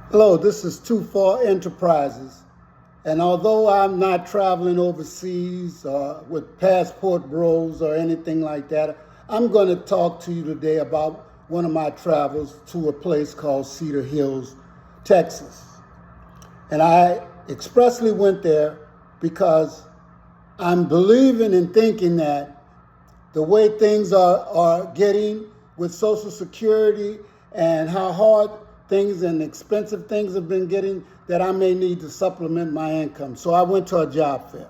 Hello, this is Too Far Enterprises. And although I'm not traveling overseas with passport bros or anything like that, I'm going to talk to you today about one of my travels to a place called Cedar Hills, Texas. And I expressly went there because I'm believing and thinking that the way things are getting with Social Security and how hard things and expensive things have been getting, that I may need to supplement my income. So I went to a job fair.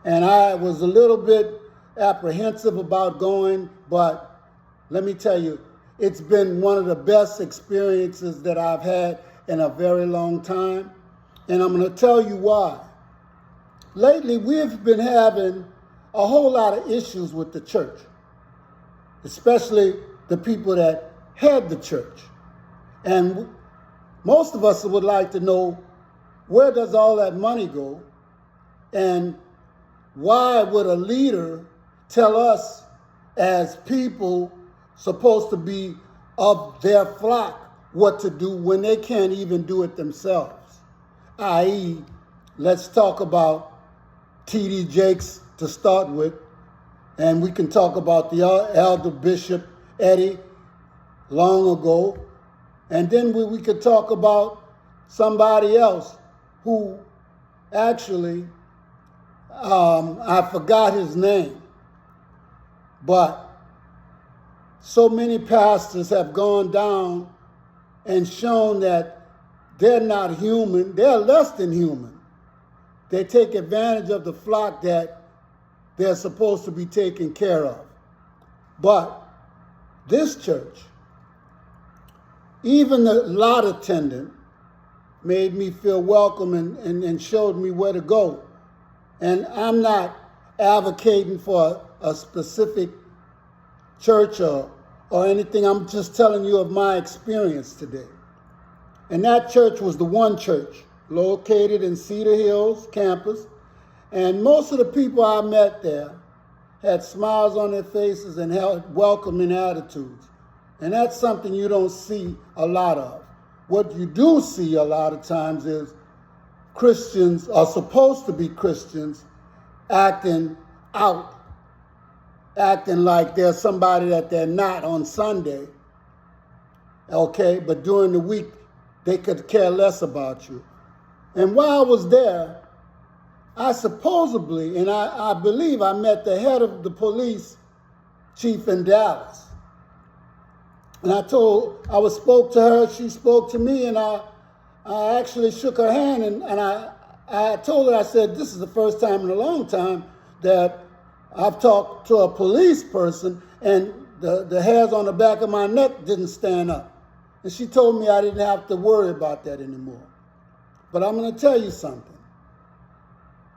And I was a little bit apprehensive about going, but let me tell you, it's been one of the best experiences that I've had in a very long time. And I'm going to tell you why. Lately, we've been having a whole lot of issues with the church, especially the people that head the church. And most of us would like to know, where does all that money go? And why would a leader tell us as people supposed to be of their flock what to do when they can't even do it themselves? I.e., let's talk about T.D. Jakes to start with, and we can talk about the elder Bishop Eddie long ago, and then we could talk about somebody else who actually, I forgot his name, but so many pastors have gone down and shown that they're not human, they're less than human. They take advantage of the flock that they're supposed to be taken care of. But this church, even the lot attendant made me feel welcome and showed me where to go. And I'm not advocating for a specific church or anything. I'm just telling you of my experience today. And that church was the One Church, located in Cedar Hills campus. And most of the people I met there had smiles on their faces and had welcoming attitudes. And that's something you don't see a lot of. What you do see a lot of times is Christians are supposed to be Christians acting out, acting like they're somebody that they're not on Sunday, okay? But during the week, they could care less about you. And while I was there, I supposedly, and I believe I met the head of the police chief in Dallas. And I spoke to her, she spoke to me, and I actually shook her hand, and I told her, I said, this is the first time in a long time that I've talked to a police person and the hairs on the back of my neck didn't stand up. And she told me I didn't have to worry about that anymore. But I'm going to tell you something.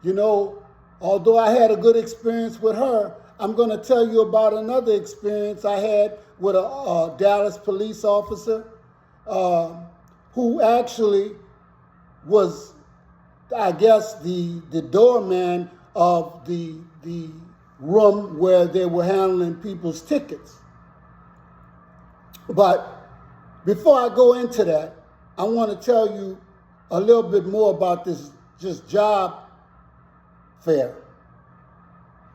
You know, although I had a good experience with her, I'm going to tell you about another experience I had with a Dallas police officer who actually was, I guess, the doorman of the room where they were handling people's tickets. But before I go into that, I want to tell you a little bit more about this just job fair.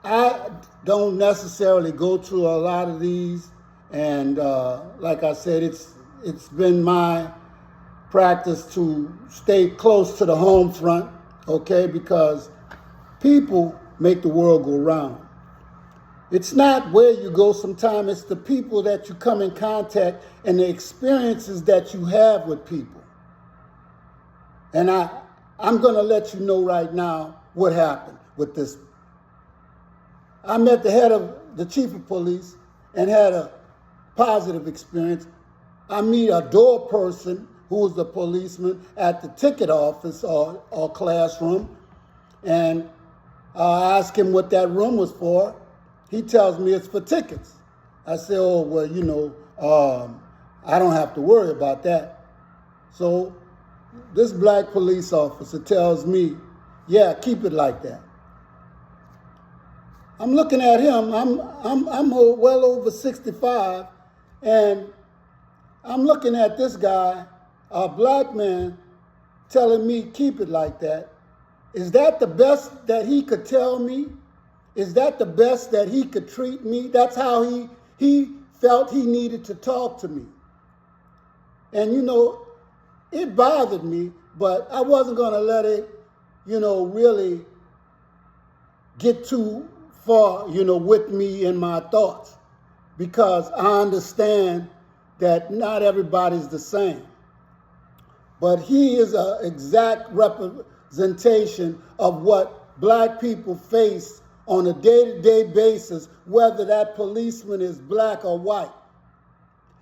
I don't necessarily go to a lot of these, and like I said, it's been my practice to stay close to the home front, okay, because people make the world go round. It's not where you go sometimes, it's the people that you come in contact and the experiences that you have with people. And I'm going to let you know right now what happened with this. I met the chief of police and had a positive experience. I meet a door person who was a policeman at the ticket office or classroom, and I asked him what that room was for. He tells me it's for tickets. I say, oh, well, you know, I don't have to worry about that. So this black police officer tells me, yeah, keep it like that. I'm looking at him, I'm well over 65, and I'm looking at this guy a black man telling me keep it like that, is that the best that he could tell me? Is that the best that he could treat me? That's how he felt he needed to talk to me. And, it bothered me, but I wasn't going to let it, really get too far, with me in my thoughts, because I understand that not everybody's the same. But he is an exact representation of what black people face on a day-to-day basis, whether that policeman is black or white.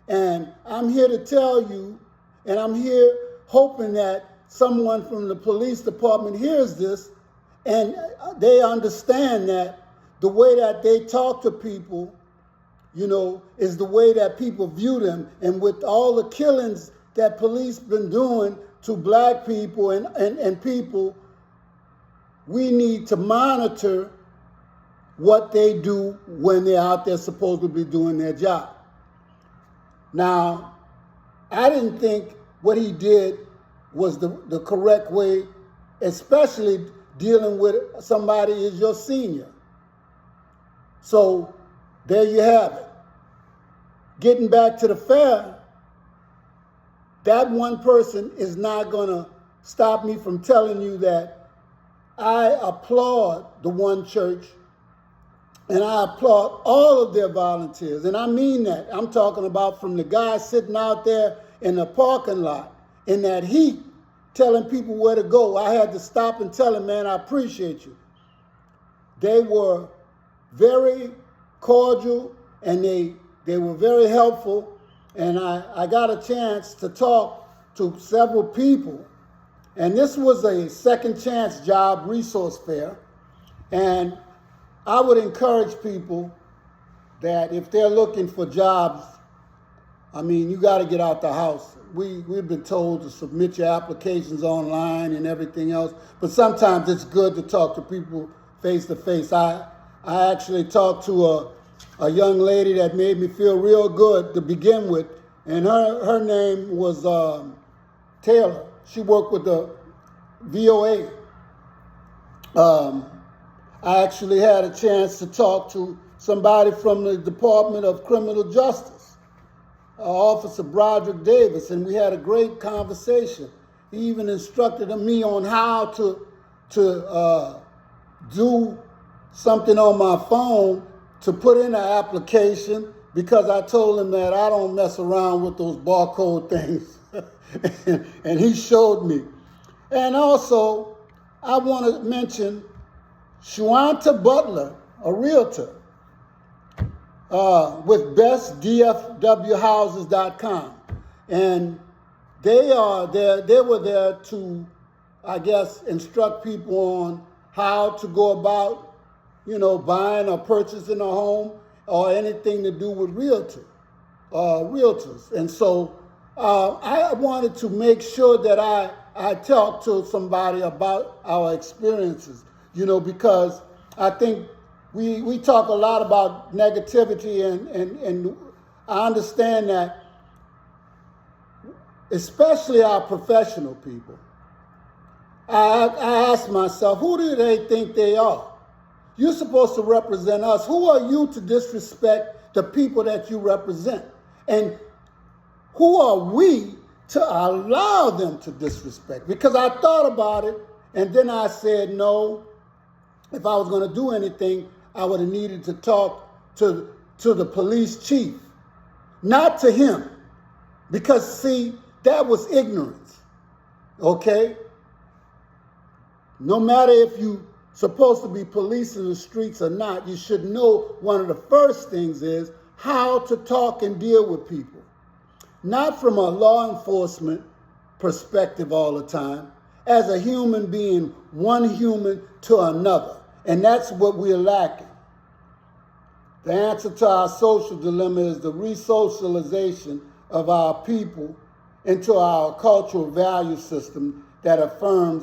And I'm here to tell you, and I'm here hoping that someone from the police department hears this and they understand that the way that they talk to people, is the way that people view them. And with all the killings that police been doing to black people and people, we need to monitor what they do when they're out there supposed to be doing their job. Now, I didn't think what he did was the correct way, especially dealing with somebody is your senior. So there you have it. Getting back to the fair, that one person is not going to stop me from telling you that I applaud the One Church and I applaud all of their volunteers. And I mean that. I'm talking about from the guy sitting out there in the parking lot in that heat telling people where to go. I had to stop and tell him, man, I appreciate you. They were very cordial and they were very helpful. And I got a chance to talk to several people. And this was a second chance job resource fair. And I would encourage people that if they're looking for jobs, you got to get out the house. We've been told to submit your applications online and everything else, but sometimes it's good to talk to people face to face. I actually talked to a young lady that made me feel real good to begin with, and her name was Taylor. She worked with the VOA. I actually had a chance to talk to somebody from the Department of Criminal Justice, Officer Broderick Davis, and we had a great conversation. He even instructed me on how to do something on my phone to put in an application, because I told him that I don't mess around with those barcode things. And he showed me. And also, I want to mention Shawanta Butler, a realtor, with bestdfwhouses.com. And they were there to, I guess, instruct people on how to go about, buying or purchasing a home or anything to do with realtors. And so I wanted to make sure that I talked to somebody about our experiences, because I think we talk a lot about negativity and I understand that, especially our professional people. I ask myself, who do they think they are? You're supposed to represent us. Who are you to disrespect the people that you represent? And who are we to allow them to disrespect? Because I thought about it, and then I said, no, if I was going to do anything, I would have needed to talk to the police chief, not to him. Because, see, that was ignorance, okay? No matter if you supposed to be policing the streets or not, you should know one of the first things is how to talk and deal with people. Not from a law enforcement perspective all the time, as a human being, one human to another. And that's what we're lacking. The answer to our social dilemma is the resocialization of our people into our cultural value system that affirms